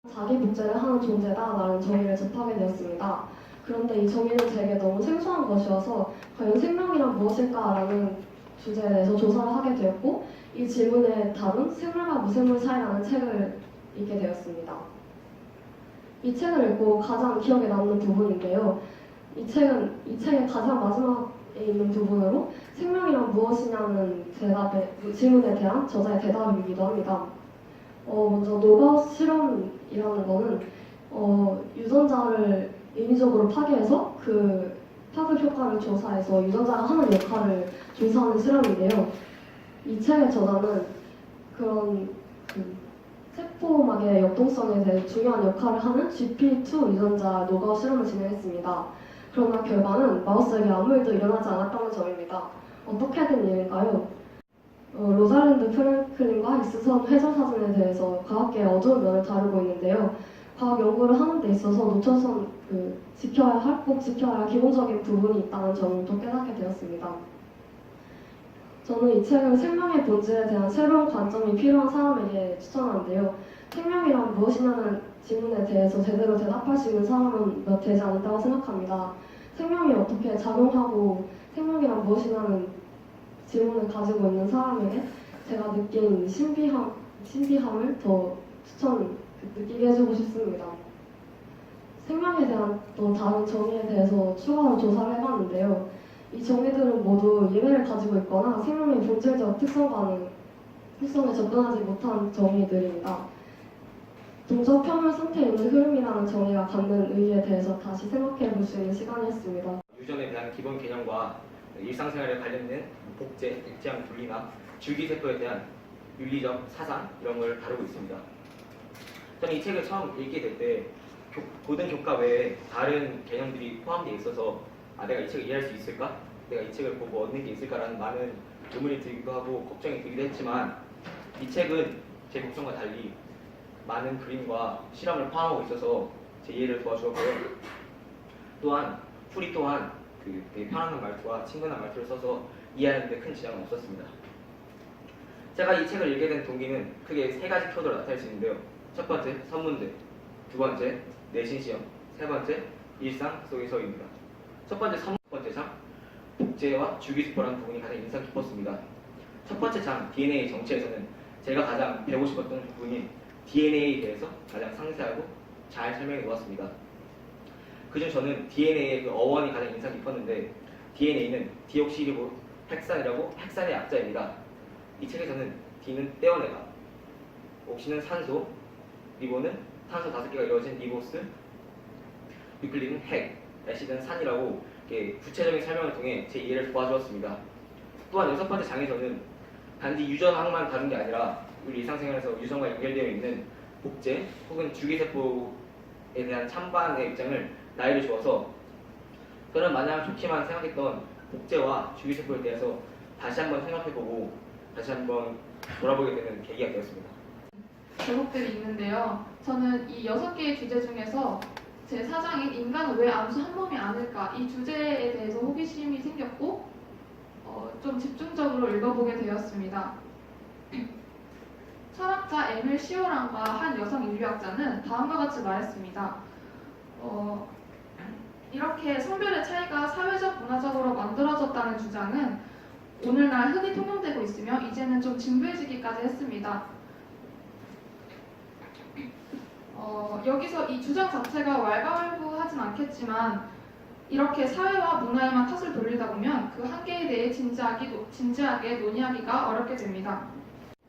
자기 복제를 하는 존재다라는 정의를 접하게 되었습니다. 그런데 이 정의는 제게 너무 생소한 것이어서 과연 생명이란 무엇일까라는 주제에 대해서 조사를 하게 되었고, 이 질문에 답은 생물과 무생물 사이라는 책을 읽게 되었습니다. 이 책을 읽고 가장 기억에 남는 부분인데요. 이 책의 가장 마지막에 있는 부분으로 생명이란 무엇이냐는 질문에 대한 저자의 대답이기도 합니다. 먼저 노바우스 실험이라는 거는 유전자를 인위적으로 파괴해서 그 파급 효과를 조사해서 유전자가 하는 역할을 조사하는 실험인데요. 이 책의 저자는 그런 세포막의 역동성에 대해 중요한 역할을 하는 GP2 유전자 노바우 실험을 진행했습니다. 그러나 결과는 마우스에게 아무 일도 일어나지 않았다는 점입니다. 어떻게 된 일일까요? 로잘랜드 프랭클린과 익스선 회전 사진에 대해서 과학계의 어두운 면을 다루고 있는데요. 과학 연구를 하는 데 있어서 놓쳐선 꼭 지켜야 할 기본적인 부분이 있다는 점을 또 깨닫게 되었습니다. 저는 이 책을 생명의 본질에 대한 새로운 관점이 필요한 사람에게 추천하는데요. 생명이란 무엇이냐는 질문에 대해서 제대로 대답할 수 있는 사람은 몇 되지 않는다고 생각합니다. 생명이 어떻게 작용하고 생명이란 무엇이냐는 질문을 가지고 있는 사람에게 제가 느낀 신비함을 더 느끼게 해주고 싶습니다. 생명에 대한 또 다른 정의에 대해서 추가로 조사를 해봤는데요. 이 정의들은 모두 예외를 가지고 있거나 생명의 본질적 특성에 접근하지 못한 정의들입니다. 동적 평면 상태에 있는 흐름이라는 정의가 갖는 의의에 대해서 다시 생각해 볼 수 있는 시간이었습니다. 유전에 대한 기본 개념과 일상생활에 관련된 복제, 액체형 분리나 줄기세포에 대한 윤리적 사상 이런 걸 다루고 있습니다. 저는 이 책을 처음 읽게 될 때 고등 교과 외에 다른 개념들이 포함되어 있어서 내가 이 책을 이해할 수 있을까? 내가 이 책을 보고 얻는 게 있을까라는 많은 의문이 들기도 하고 걱정이 들기도 했지만 이 책은 제 걱정과 달리 많은 그림과 실험을 포함하고 있어서 제 이해를 도와주었고요. 또한 풀이 또한 되게 편안한 말투와 친근한 말투를 써서 이해하는 데 큰 지장은 없었습니다. 제가 이 책을 읽게 된 동기는 크게 세 가지 표도로 나타낼 수 있는데요. 첫 번째, 선문제. 두 번째, 내신 시험. 세 번째, 일상 속에서입니다. 첫 번째, 첫 번째 장, 복제와 줄기세포라는 부분이 가장 인상 깊었습니다. 첫 번째 장, DNA 정체에서는 제가 가장 배우고 싶었던 부분인 DNA에 대해서 가장 상세하고 잘 설명해 놓았습니다. 그중 저는 DNA의 그 어원이 가장 인상 깊었는데 DNA는 디옥시리보 핵산이라고 핵산의 약자입니다. 이 책에서는 D는 떼어내다, 옥시는 산소, 리보는 탄소 5개가 이루어진 리보스, 유클리드는 핵, 애시드는 산이라고 구체적인 설명을 통해 제 이해를 도와주었습니다. 또한 6번째 장에서는 단지 유전학만 다룬 게 아니라 우리 일상생활에서 유전과 연결되어 있는 복제 혹은 줄기세포에 대한 찬반의 입장을 나이를 주어서 저는 마냥 좋게만 생각했던 복제와 줄기세포에 대해서 다시 한번 생각해보고 다시 한번 돌아보게 되는 계기가 되었습니다. 제목들이 있는데요. 저는 이 6개의 주제 중에서 제 4장인 인간은 왜 암수 한 몸이 아닐까 이 주제에 대해서 호기심이 생겼고 좀 집중적으로 읽어보게 되었습니다. 철학자 에밀 시오랑과 한 여성 인류학자는 다음과 같이 말했습니다. 이렇게 성별의 차이가 사회적 문화적으로 만들어졌다는 주장은 오늘날 흔히 통용되고 있으며 이제는 좀 진부해지기까지 했습니다. 여기서 이 주장 자체가 왈가왈부하진 않겠지만 이렇게 사회와 문화에만 탓을 돌리다 보면 그 한계에 대해 진지하게 논의하기가 어렵게 됩니다.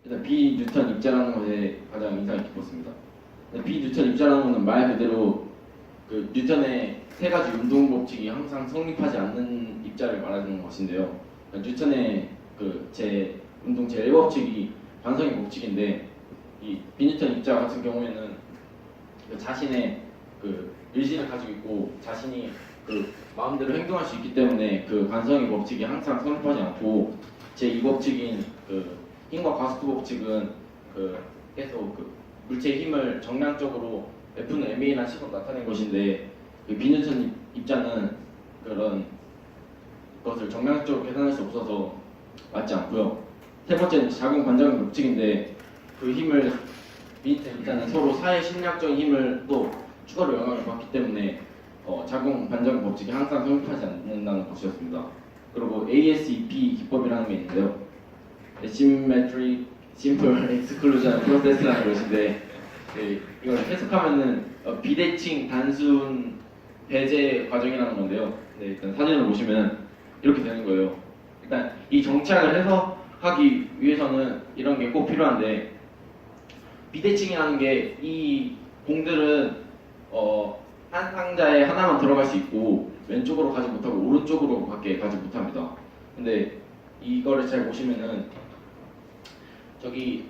일단 비뉴턴 입자라는 것에 가장 인상이 깊었습니다. 비뉴턴 입자라는 것은 말 그대로 그 뉴턴의 세 가지 운동 법칙이 항상 성립하지 않는 입자를 말하는 것인데요. 뉴턴의 운동 제1법칙이 반성의 법칙인데 이 비뉴턴 입자 같은 경우에는 자신의 의지를 가지고 있고 자신이 마음대로 행동할 수 있기 때문에 관성의 법칙이 항상 성립하지 않고 제2법칙인 힘과 과속도 법칙은 계속 물체의 힘을 정량적으로 F는 ma라는 식으로 나타낸 것인데 비뉴턴 입자는 그런 것을 정량적으로 계산할 수 없어서 맞지 않고요. 세 번째는 작용 반작용 법칙인데 그 힘을 밑에 일단은 서로 사회 심리학적인 힘을 또 추가로 영향을 받기 때문에 작용 반작용 법칙이 항상 성립하지 않는다는 것이었습니다. 그리고 ASEP 기법이라는 게 있는데요. Asymmetric Simple Exclusion Process라는 것인데 이걸 해석하면은 비대칭 단순 배제 과정이라는 건데요. 네, 일단 사진을 보시면 이렇게 되는 거예요. 일단 이 정착을 해석하기 위해서는 이런 게 꼭 필요한데 비대칭이라는 게 이 공들은 한 상자에 하나만 들어갈 수 있고 왼쪽으로 가지 못하고 오른쪽으로밖에 가지 못합니다. 근데 이거를 잘 보시면은 저기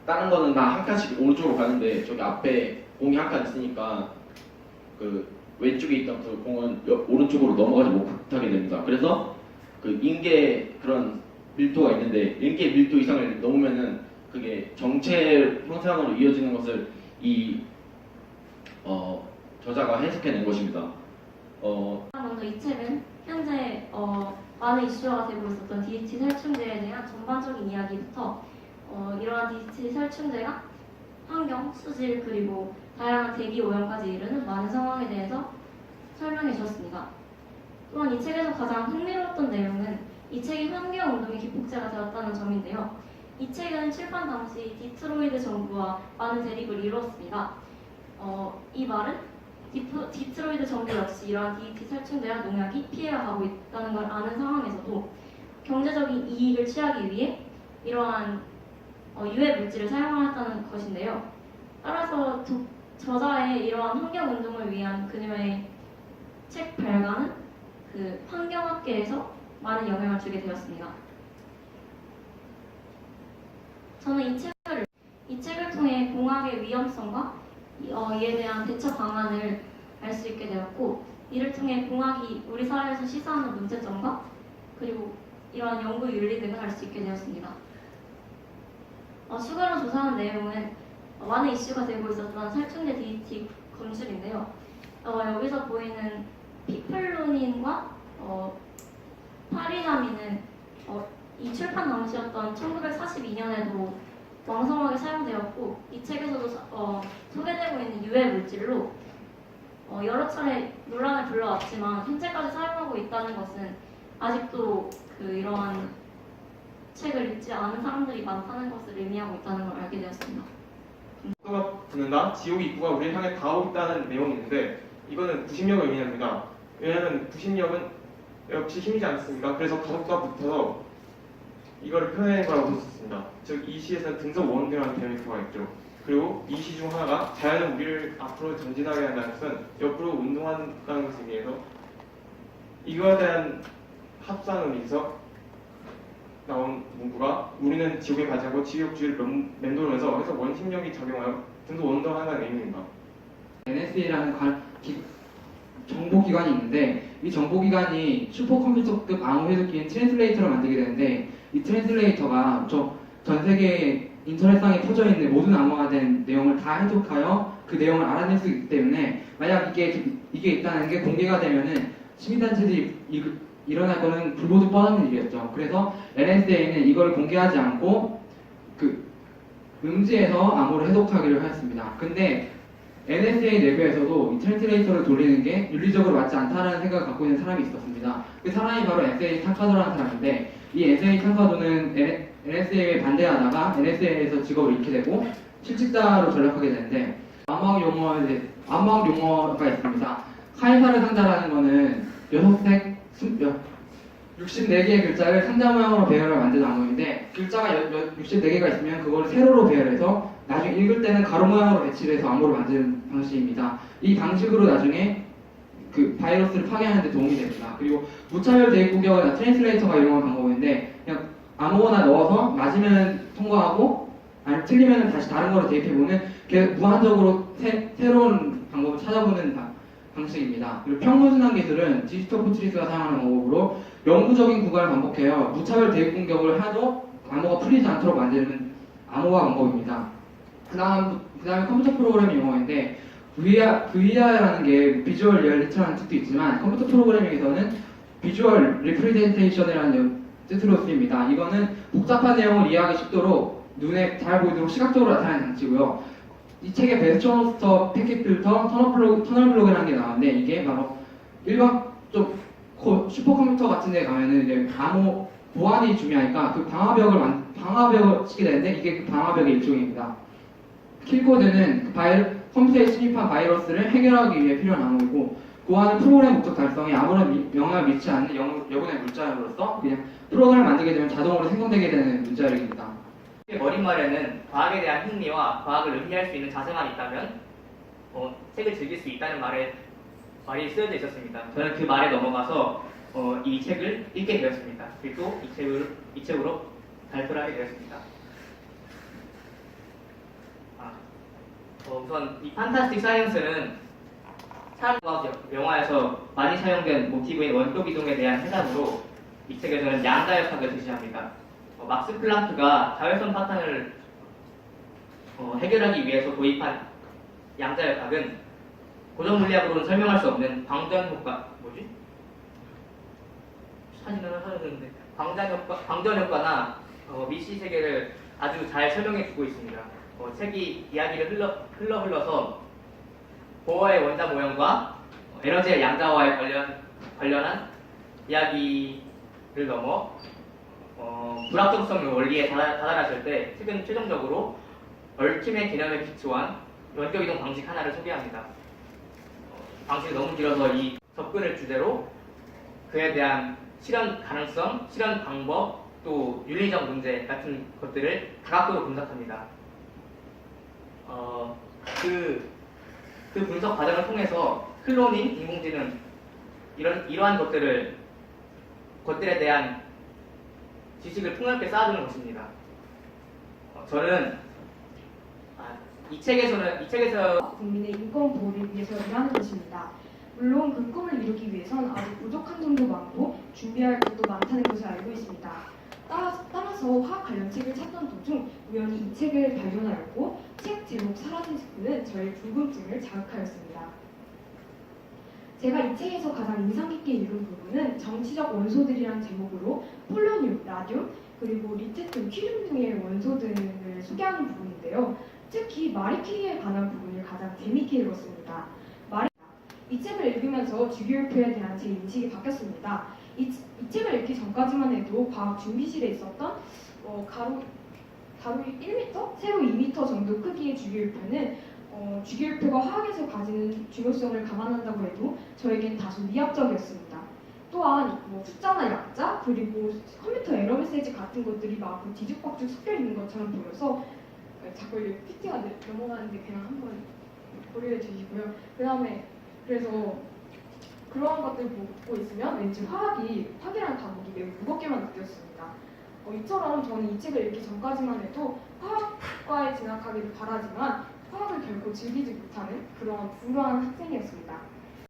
다른 거는 다 한 칸씩 오른쪽으로 가는데 저기 앞에 공이 한 칸 있으니까 그 왼쪽에 있던 그 공은 오른쪽으로 넘어가지 못하게 됩니다. 그래서 그 인계 그런 밀도가 있는데 인계 밀도 이상을 넘으면은 그게 정체 형상으로 이어지는 것을 이 저자가 해석해낸 것입니다. 먼저 이 책은 현재 많은 이슈화가 되고 있었던 DHT 살충제에 대한 전반적인 이야기부터 이러한 DHT 살충제가 환경, 수질, 그리고 다양한 대기 오염까지 이르는 많은 상황에 대해서 설명해 주었습니다. 또한 이 책에서 가장 흥미로웠던 내용은 이 책이 환경운동의 기폭제가 되었다는 점인데요. 이 책은 출판 당시 디트로이트 정부와 많은 대립을 이루었습니다. 이 말은 디트로이트 정부 역시 이러한 DHT 살충제와 농약이 피해가고 있다는 걸 아는 상황에서도 경제적인 이익을 취하기 위해 이러한 유해 물질을 사용하였다는 것인데요. 따라서 저자의 이러한 환경운동을 위한 그녀의 책 발간은 그 환경학계에서 많은 영향을 주게 되었습니다. 저는 이 책을 통해 공학의 위험성과 이에 대한 대처 방안을 알 수 있게 되었고, 이를 통해 공학이 우리 사회에서 시사하는 문제점과 그리고 이러한 연구 윤리 등을 알 수 있게 되었습니다. 추가로 조사한 내용은 많은 이슈가 되고 있었던 살충제 DHT 검출인데요. 여기서 보이는 피플로닌과 파리나민은 이 출판 당시였던 1942년에도 왕성하게 사용되었고, 이 책에서도 소개되고 있는 유해 물질로 여러 차례 논란을 불러왔지만 현재까지 사용하고 있다는 것은 아직도 이러한 책을 읽지 않은 사람들이 많다는 것을 의미하고 있다는 걸 알게 되었습니다. 입구가 붙는다, 지옥 입구가 우리를 향해 다가오고 있다는 내용이 있는데 이거는 부심력을 의미합니다. 왜냐하면 부심력은 역시 힘이지 않습니까? 그래서 가속도가 붙어서 이거를 표현한 거라고 썼습니다. 즉 이 시에서는 등속 원대라는 개념이 들어가 있죠. 그리고 이 시 중 하나가 자연은 우리를 앞으로 전진하게 한다는 것은 옆으로 운동한다는 것을 의미해서 이거에 대한 합산을 위해서 나온 문구가 우리는 지옥에 가지 않고 지옥주의를 맴돌면서 해서 원심력이 작용하여 등속 원동한다는 의미입니다. NSA라는 정보기관이 있는데 이 정보기관이 슈퍼컴퓨터급 암호 해석기인 트랜슬레이터를 만들게 되는데 이 트랜슬레이터가 전 세계 인터넷상에 퍼져 있는 모든 암호가 된 내용을 다 해석하여 그 내용을 알아낼 수 있기 때문에 만약 이게 있다는 게 공개가 되면은 시민단체들이 일어날 거는 불보듯 뻔한 일이었죠. 그래서 NSA는 이걸 공개하지 않고 음지에서 암호를 해석하기로 하였습니다. 근데 NSA 내부에서도 이 트랜슬레이터를 돌리는 게 윤리적으로 맞지 않다는 생각을 갖고 있는 사람이 있었습니다. 그 사람이 바로 SA 탄카도라는 사람인데 이 SA 탄카도는 NSA에 반대하다가 NSA에서 직업을 잃게 되고 실직자로 전락하게 되는데 암호학 용어가 있습니다. 카이사르 상자라는 거는 64개의 글자를 상자 모양으로 배열을 만드는 암호인데 글자가 64개가 있으면 그걸 세로로 배열해서 나중에 읽을 때는 가로 모양으로 배치를 해서 암호를 만드는 방식입니다. 이 방식으로 나중에 그 바이러스를 파괴하는 데 도움이 됩니다. 그리고 무차별 대입 공격은 트랜슬레이터가 이용한 방법인데 그냥 아무거나 넣어서 맞으면 통과하고 아니 틀리면 다시 다른 거로 대입해보는 계속 무한적으로 새로운 방법을 찾아보는 방식입니다. 그리고 평문순환 기술은 디지털 포트리스가 사용하는 방법으로 영구적인 구간을 반복해요. 무차별 대입 공격을 하도 암호가 풀리지 않도록 만드는 암호화 방법입니다. 그 다음에 컴퓨터 프로그래밍 용어인데 VR라는 게 비주얼 리얼리티라는 뜻도 있지만 컴퓨터 프로그래밍에서는 비주얼 리프레젠테이션이라는 뜻으로 쓰입니다. 이거는 복잡한 내용을 이해하기 쉽도록 눈에 잘 보이도록 시각적으로 나타내는 장치고요. 이 책에 베스트로스터 패킷 필터 터널 블록이라는 게 나왔는데 이게 바로 일반 좀 슈퍼컴퓨터 같은 데 가면은 이제 암호 보안이 중요하니까 그 방화벽을 치게 되는데 이게 그 방화벽의 일종입니다. 킬코드는 그 컴퓨터에 침입한 바이러스를 해결하기 위해 필요한 암호이고 보안은 프로그램 목적 달성에 아무런 영향을 미치지 않는 여분의 문자로서 그냥 프로그램을 만들게 되면 자동으로 생성되게 되는 문자열입니다. 어린말에는 과학에 대한 흥미와 과학을 의미할 수 있는 자세만 있다면 책을 즐길 수 있다는 말이 쓰여져 있었습니다. 저는 그 말에 넘어가서 이 책을 읽게 되었습니다. 그리고 이 책으로 발표를 하게 되었습니다. 우선 이 판타스틱 사이언스는 사람과학 영화에서 많이 사용된 모티브인 원격 이동에 대한 해답으로 이 책에서는 양자역학을 제시합니다. 막스 플랑크가 자외선 파탄을 해결하기 위해서 도입한 양자역학은 고전 물리학으로는 설명할 수 없는 방전 효과 방전 효과나 미시 세계를 아주 잘 설명해 주고 있습니다. 책이 이야기를 흘러서 보어의 원자 모형과 에너지의 양자와의 관련한 이야기를 넘어 불확정성 원리에 다다랐을 때 책은 최종적으로 얽힘의 개념에 기초한 원격 이동 방식 하나를 소개합니다. 방식이 너무 길어서 이 접근을 주제로 그에 대한 실현 가능성, 실현 방법, 또 윤리적 문제 같은 것들을 다각도로 분석합니다. 그 분석 과정을 통해서 클로닝, 인공지능 이러한 것들에 대한 지식을 폭넓게 쌓아두는 것입니다. 저는 이 책에서 국민의 인권 보호를 위해서 일하는 것입니다. 물론 그 꿈을 이루기 위해선 아직 부족한 점도 많고 준비할 것도 많다는 것을 알고 있습니다. 따라서 화학 관련 책을 찾던 도중 우연히 이 책을 발견하였고 책 제목 사라진 스푼은 저의 궁금증을 자극하였습니다. 제가 이 책에서 가장 인상 깊게 읽은 부분은 정치적 원소들이란 제목으로 폴로늄, 라듐, 그리고 리테툼, 퀴륨 등의 원소들을 소개하는 부분인데요. 특히 마리 퀴리에 관한 부분을 가장 재미있게 읽었습니다. 이 책을 읽으면서 주기율표에 대한 제 인식이 바뀌었습니다. 이 책을 읽기 전까지만 해도 과학 준비실에 있었던 가로 1m, 세로 2m 정도 크기의 주기율표는 주기율표가 화학에서 가지는 중요성을 감안한다고 해도 저에겐 다소 미학적이었습니다. 또한 숫자나 약자, 그리고 컴퓨터 에러 메시지 같은 것들이 막 뒤죽박죽 섞여 있는 것처럼 보여서 자꾸 PT가 넘어가는데 그냥 한번 고려해 주시고요. 그래서 그런 것들 보고 있으면 왠지 화학이라는 과목이 매우 무겁게만 느꼈습니다. 이처럼 저는 이 책을 읽기 전까지만 해도 화학과에 진학하기를 바라지만 화학을 결코 즐기지 못하는 그런 불우한 학생이었습니다.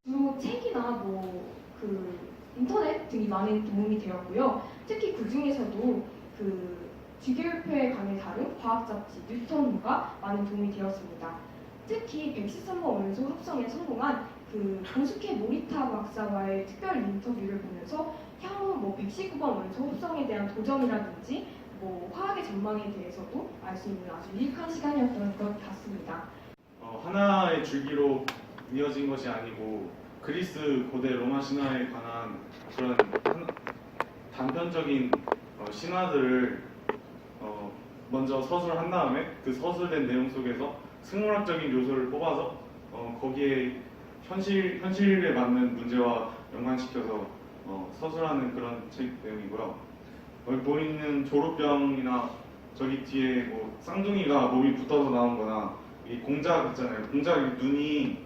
주 책이나 인터넷 등이 많은 도움이 되었고요. 특히 그 중에서도 주기율표에 관해 다룬 과학 잡지 뉴턴호가 많은 도움이 되었습니다. 특히 113번 원소 합성에 성공한 고스케 모리타 박사와의 특별 인터뷰를 보면서 향후 119번 원소 합성에 대한 도전이라든지 화학의 전망에 대해서도 알 수 있는 아주 유익한 시간이었던 것 같습니다. 하나의 줄기로 이어진 것이 아니고 그리스 고대 로마 신화에 관한 그런 단편적인 신화들을 먼저 서술한 다음에 그 서술된 내용 속에서 생물학적인 요소를 뽑아서 거기에 현실에 맞는 문제와 연관시켜서 서술하는 그런 책 내용이고요. 여기 보이는 조루병이나 저기 뒤에 쌍둥이가 몸이 붙어서 나온 거나 이 공작 있잖아요. 공작 눈이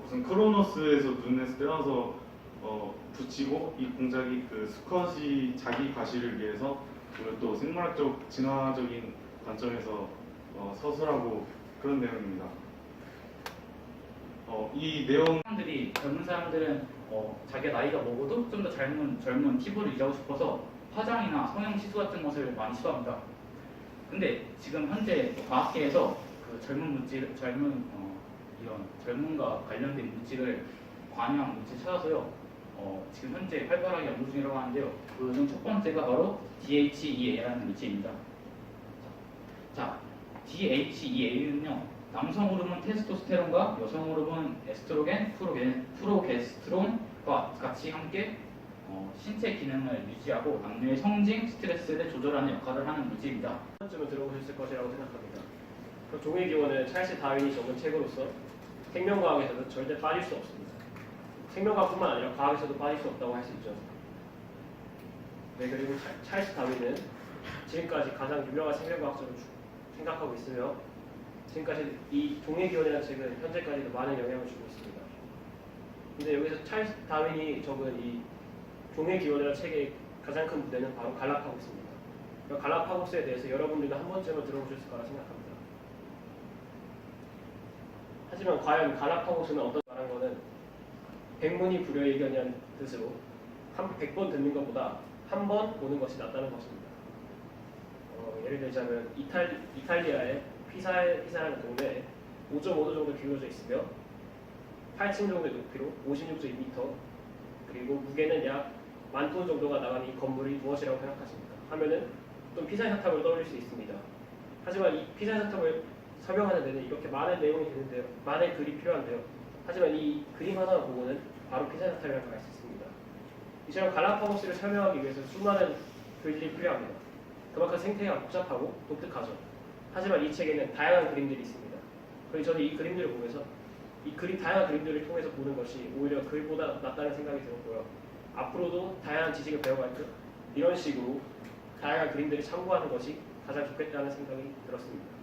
무슨 크로노스에서 눈에 떼어서 붙이고 이 공작이 수컷이 자기 가시를 위해서 그리고 또 생물학적 진화적인 관점에서 서술하고 그런 내용입니다. 이 내용 젊은 사람들은 자기 나이가 먹어도 좀 더 젊은 피부를 유지하고 싶어서 화장이나 성형 시술 같은 것을 많이 시도합니다. 근데 지금 현재 과학계에서 젊음과 관련된 물질을 관여한 물질 찾아서요. 지금 현재 활발하게 연구 중이라고 하는데요. 그중 첫 번째가 바로 DHEA라는 물질입니다. 자, DHEA는요. 남성 호르몬 테스토스테론과 여성 호르몬 에스트로겐, 프로게스테론과 같이 함께 신체 기능을 유지하고 남녀의 성징, 스트레스를 조절하는 역할을 하는 물질입니다. 한 번쯤은 들어보셨을 것이라고 생각합니다. 그 종의 기원은 찰스 다윈이 적은 책으로서 생명과학에서도 절대 빠질 수 없습니다. 생명과학뿐만 아니라 과학에서도 빠질 수 없다고 할 수 있죠. 네, 그리고 찰스 다윈은 지금까지 가장 유명한 생명과학자로 생각하고 있으며 지금까지 이 종의 기원이라는 책은 현재까지도 많은 영향을 주고 있습니다. 근데 여기서 찰스 다윈이 적은 이 종의 기원이라는 책의 가장 큰 무대는 바로 갈라파고스입니다. 갈라파고스에 대해서 여러분들도 한 번쯤은 들어보셨을 거라 생각합니다. 하지만 과연 갈라파고스는 어떤 말한 거는 백문이 불여일견이라는 뜻으로 100번 듣는 것보다 한 번 보는 것이 낫다는 것입니다. 예를 들자면 이탈리아의 피사라는 동네에 5.5도 정도 기울어져 있으며 8층 정도의 높이로 56.2m 그리고 무게는 약 10,000톤 정도가 나가는 이 건물이 무엇이라고 생각하십니까? 하면은 또 피사의 사탑을 떠올릴 수 있습니다. 하지만 이 피사의 사탑을 설명하는 데는 이렇게 많은 내용이 되는데요. 많은 글이 필요한데요. 하지만 이 그림 하나 보고는 바로 피사의 사탑이라고 알 수 있습니다. 이처럼 갈라파고스를 설명하기 위해서 수많은 글들이 필요합니다. 그만큼 생태가 복잡하고 독특하죠. 하지만 이 책에는 다양한 그림들이 있습니다. 그리고 저는 이 그림들을 보면서 다양한 그림들을 통해서 보는 것이 오히려 글보다 낫다는 생각이 들었고요. 앞으로도 다양한 지식을 배워갈 때 이런 식으로 다양한 그림들을 참고하는 것이 가장 좋겠다는 생각이 들었습니다.